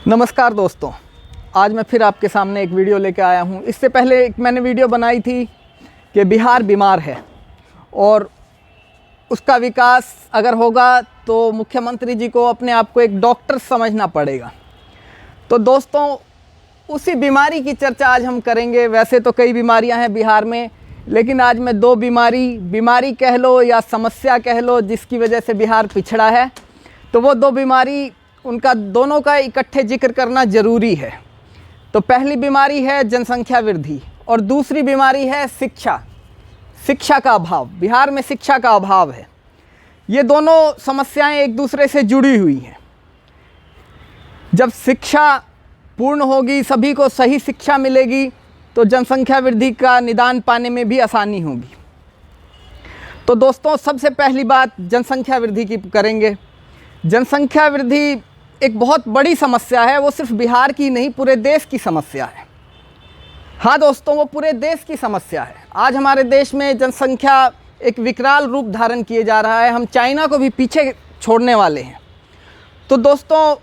नमस्कार दोस्तों, आज मैं फिर आपके सामने एक वीडियो लेकर आया हूँ। इससे पहले एक मैंने वीडियो बनाई थी कि बिहार बीमार है और उसका विकास अगर होगा तो मुख्यमंत्री जी को अपने आप को एक डॉक्टर समझना पड़ेगा। तो दोस्तों, उसी बीमारी की चर्चा आज हम करेंगे। वैसे तो कई बीमारियां हैं बिहार में, लेकिन आज मैं दो बीमारी कह लो या समस्या कह लो जिसकी वजह से बिहार पिछड़ा है, तो वो दो बीमारी, उनका दोनों का इकट्ठे जिक्र करना ज़रूरी है। तो पहली बीमारी है जनसंख्या वृद्धि और दूसरी बीमारी है शिक्षा का अभाव। बिहार में शिक्षा का अभाव है। ये दोनों समस्याएं एक दूसरे से जुड़ी हुई हैं। जब शिक्षा पूर्ण होगी, सभी को सही शिक्षा मिलेगी, तो जनसंख्या वृद्धि का निदान पाने में भी आसानी होगी। तो दोस्तों, सबसे पहली बात जनसंख्या वृद्धि की करेंगे। जनसंख्या वृद्धि एक बहुत बड़ी समस्या है। वो सिर्फ बिहार की नहीं, पूरे देश की समस्या है। हाँ दोस्तों, वो पूरे देश की समस्या है। आज हमारे देश में जनसंख्या एक विकराल रूप धारण किए जा रहा है। हम चाइना को भी पीछे छोड़ने वाले हैं। तो दोस्तों,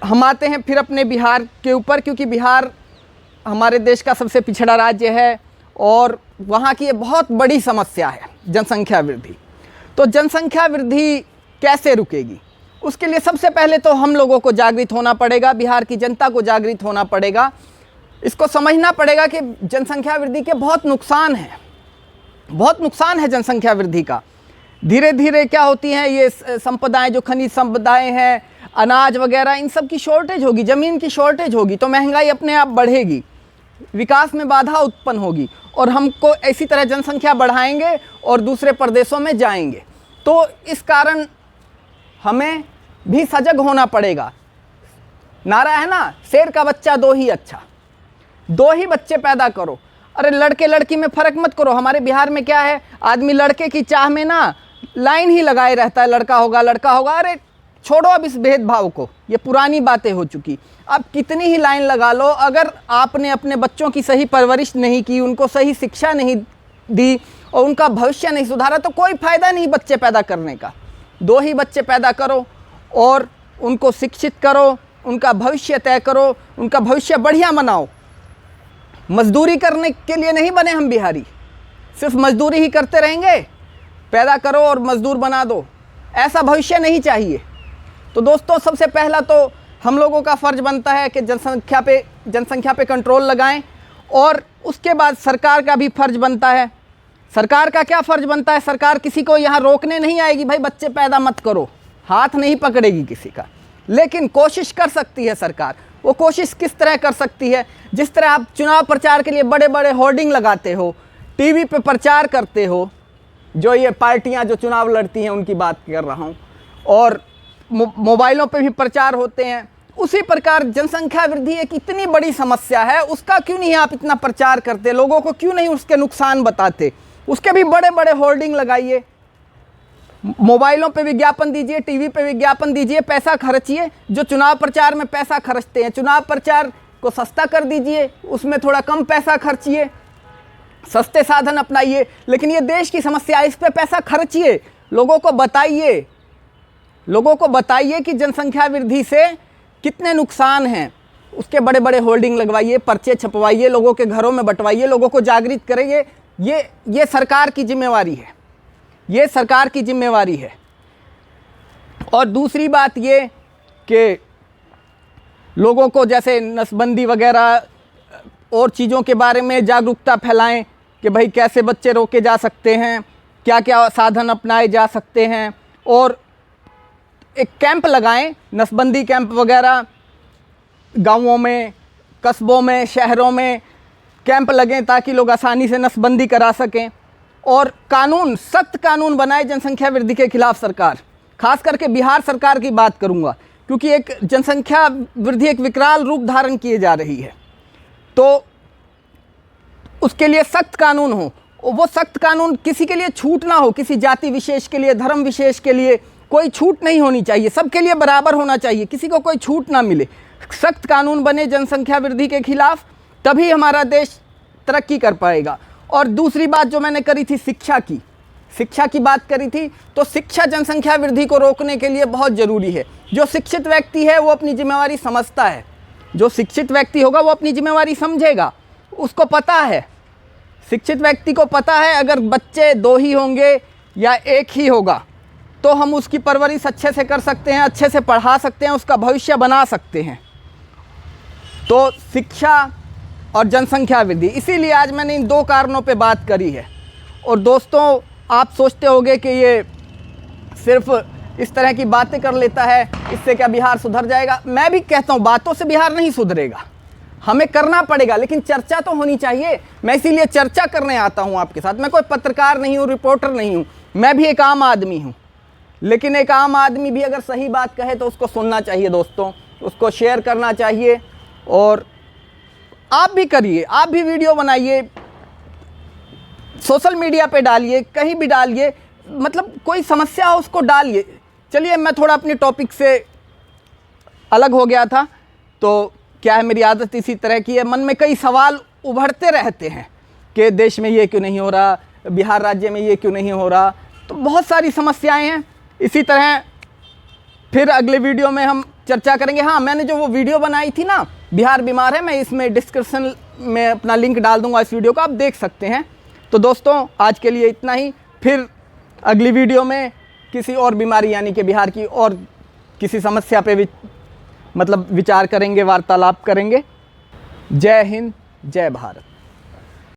हम आते हैं फिर अपने बिहार के ऊपर, क्योंकि बिहार हमारे देश का सबसे पिछड़ा राज्य है और वहाँ की ये बहुत बड़ी समस्या है जनसंख्या वृद्धि। तो जनसंख्या वृद्धि कैसे रुकेगी? उसके लिए सबसे पहले तो हम लोगों को जागृत होना पड़ेगा, बिहार की जनता को जागृत होना पड़ेगा। इसको समझना पड़ेगा कि जनसंख्या वृद्धि के बहुत नुकसान है जनसंख्या वृद्धि का। धीरे धीरे क्या होती हैं ये संपदाएं, जो खनिज संपदाएं हैं, अनाज वगैरह, इन सब की शॉर्टेज होगी, ज़मीन की शॉर्टेज होगी, तो महंगाई अपने आप बढ़ेगी, विकास में बाधा उत्पन्न होगी और हमको ऐसी तरह जनसंख्या बढ़ाएंगे और दूसरे प्रदेशों में जाएंगे। तो इस कारण हमें भी सजग होना पड़ेगा। नारा है ना, शेर का बच्चा दो ही अच्छा। दो ही बच्चे पैदा करो। अरे लड़के लड़की में फ़र्क मत करो। हमारे बिहार में क्या है, आदमी लड़के की चाह में ना लाइन ही लगाए रहता है, लड़का होगा लड़का होगा। अरे छोड़ो अब इस भेदभाव को, ये पुरानी बातें हो चुकी। अब कितनी ही लाइन लगा लो, अगर आपने अपने बच्चों की सही परवरिश नहीं की, उनको सही शिक्षा नहीं दी और उनका भविष्य नहीं सुधारा, तो कोई फ़ायदा नहीं बच्चे पैदा करने का। दो ही बच्चे पैदा करो और उनको शिक्षित करो, उनका भविष्य तय करो, उनका भविष्य बढ़िया बनाओ। मजदूरी करने के लिए नहीं बने हम बिहारी, सिर्फ मजदूरी ही करते रहेंगे। पैदा करो और मजदूर बना दो, ऐसा भविष्य नहीं चाहिए। तो दोस्तों, सबसे पहला तो हम लोगों का फ़र्ज़ बनता है कि जनसंख्या पे कंट्रोल लगाएं और उसके बाद सरकार का भी फ़र्ज़ बनता है। सरकार का क्या फ़र्ज़ बनता है? सरकार किसी को यहाँ रोकने नहीं आएगी, भाई बच्चे पैदा मत करो, हाथ नहीं पकड़ेगी किसी का, लेकिन कोशिश कर सकती है सरकार। वो कोशिश किस तरह कर सकती है? जिस तरह आप चुनाव प्रचार के लिए बड़े बड़े होर्डिंग लगाते हो, टीवी पे प्रचार करते हो, जो ये पार्टियां जो चुनाव लड़ती हैं उनकी बात कर रहा हूँ, और मोबाइलों पे भी प्रचार होते हैं, उसी प्रकार जनसंख्या वृद्धि एक इतनी बड़ी समस्या है, उसका क्यों नहीं आप इतना प्रचार करते? लोगों को क्यों नहीं उसके नुकसान बताते? उसके भी बड़े बड़े होर्डिंग लगाइए, मोबाइलों पे विज्ञापन दीजिए, टीवी पे विज्ञापन दीजिए, पैसा खर्चिए। जो चुनाव प्रचार में पैसा खर्चते हैं, चुनाव प्रचार को सस्ता कर दीजिए, उसमें थोड़ा कम पैसा खर्चिए, सस्ते साधन अपनाइए। लेकिन ये देश की समस्या है, इस पे पैसा खर्चिए, लोगों को बताइए कि जनसंख्या वृद्धि से कितने नुकसान हैं। उसके बड़े बड़े होर्डिंग लगवाइए, पर्चे छपवाइए, लोगों के घरों में बंटवाइए, लोगों को जागृत करेंगे। ये सरकार की जिम्मेवारी है, ये सरकार की जिम्मेवारी है। और दूसरी बात ये कि लोगों को जैसे नसबंदी वगैरह और चीज़ों के बारे में जागरूकता फैलाएं कि भाई कैसे बच्चे रोके जा सकते हैं, क्या क्या साधन अपनाए जा सकते हैं, और एक कैंप लगाएं, नसबंदी कैंप वगैरह गाँवों में, कस्बों में, शहरों में कैंप लगें ताकि लोग आसानी से नसबंदी करा सकें। और कानून, सख्त कानून बनाए जनसंख्या वृद्धि के खिलाफ सरकार, खास करके बिहार सरकार की बात करूंगा, क्योंकि एक जनसंख्या वृद्धि एक विकराल रूप धारण किए जा रही है। तो उसके लिए सख्त कानून हो, वो सख्त कानून किसी के लिए छूट ना हो, किसी जाति विशेष के लिए, धर्म विशेष के लिए कोई छूट नहीं होनी चाहिए, सबके लिए बराबर होना चाहिए, किसी को कोई छूट ना मिले। सख्त कानून बने जनसंख्या वृद्धि के खिलाफ, तभी हमारा देश तरक्की कर पाएगा। और दूसरी बात जो मैंने करी थी शिक्षा की बात करी थी, तो शिक्षा जनसंख्या वृद्धि को रोकने के लिए बहुत ज़रूरी है। जो शिक्षित व्यक्ति है वो अपनी जिम्मेवारी समझता है, जो शिक्षित व्यक्ति होगा वो अपनी जिम्मेवारी समझेगा, उसको पता है, शिक्षित व्यक्ति को पता है अगर बच्चे 2 ही होंगे या 1 ही होगा तो हम उसकी परवरिश अच्छे से कर सकते हैं, अच्छे से पढ़ा सकते हैं, उसका भविष्य बना सकते हैं। तो शिक्षा और जनसंख्या वृद्धि, इसीलिए आज मैंने इन 2 कारणों पे बात करी है। और दोस्तों, आप सोचते होंगे कि ये सिर्फ इस तरह की बातें कर लेता है, इससे क्या बिहार सुधर जाएगा? मैं भी कहता हूँ बातों से बिहार नहीं सुधरेगा, हमें करना पड़ेगा, लेकिन चर्चा तो होनी चाहिए। मैं इसीलिए चर्चा करने आता हूँ आपके साथ। मैं कोई पत्रकार नहीं हूँ, रिपोर्टर नहीं हूँ, मैं भी एक आम आदमी हूँ। लेकिन एक आम आदमी भी अगर सही बात कहे तो उसको सुनना चाहिए दोस्तों, उसको शेयर करना चाहिए। और आप भी करिए, आप भी वीडियो बनाइए, सोशल मीडिया पे डालिए, कहीं भी डालिए, मतलब कोई समस्या हो उसको डालिए। चलिए, मैं थोड़ा अपने टॉपिक से अलग हो गया था। तो क्या है, मेरी आदत इसी तरह की है, मन में कई सवाल उभरते रहते हैं कि देश में ये क्यों नहीं हो रहा, बिहार राज्य में ये क्यों नहीं हो रहा। तो बहुत सारी समस्याएं हैं। इसी तरह फिर अगले वीडियो में हम चर्चा करेंगे। हाँ, मैंने जो वो वीडियो बनाई थी ना, बिहार बीमार है, मैं इसमें डिस्क्रिप्शन में अपना लिंक डाल दूंगा इस वीडियो का, आप देख सकते हैं। तो दोस्तों, आज के लिए इतना ही। फिर अगली वीडियो में किसी और बीमारी यानी कि बिहार की और किसी समस्या पे विचार करेंगे, वार्तालाप करेंगे। जय हिंद, जय भारत।